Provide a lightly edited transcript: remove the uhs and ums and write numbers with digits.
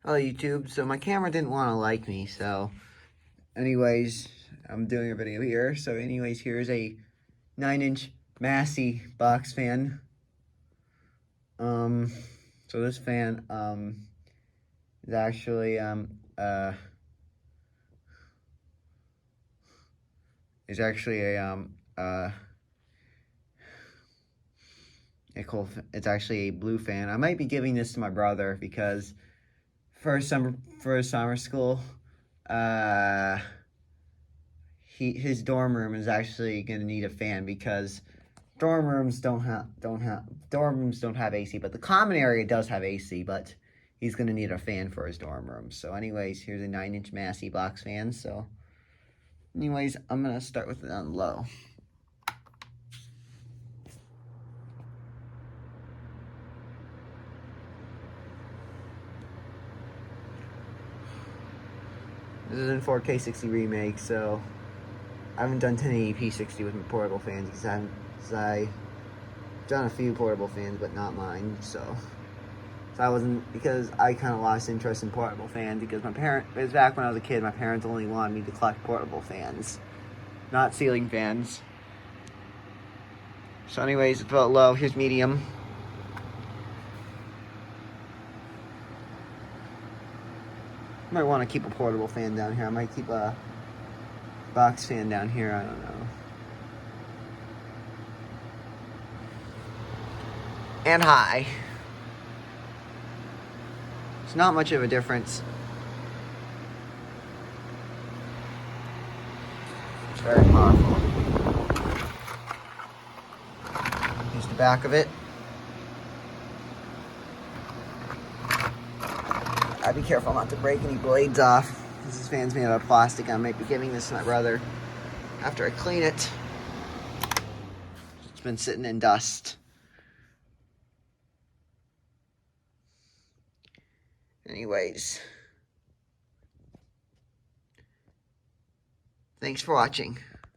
Hello YouTube. So my camera didn't want to like me, so anyways, I'm doing a video here. So anyways, here's a 9-inch Massey Box Fan. So this fan is actually it's actually a blue fan. I might be giving this to my brother because for summer school, his dorm room is actually gonna need a fan because dorm rooms don't have AC, but the common area does have AC, but he's gonna need a fan for his dorm room. So anyways, here's a 9-inch Massey Box Fan. So anyways, I'm gonna start with it on low. This is in 4K 60 remake, so I haven't done 1080p 60 with my portable fans because I've done a few portable fans, but not mine. So because I kind of lost interest in portable fans because it was back when I was a kid, my parents only wanted me to collect portable fans, not ceiling fans. So anyways, it's about low. Here's medium. I might want to keep a portable fan down here. I might keep a box fan down here. I don't know. And high. It's not much of a difference. It's very powerful. Here's the back of it. I'd be careful not to break any blades off. This fan's made out of plastic. I might be giving this to my brother after I clean it. It's been sitting in dust. Anyways, thanks for watching.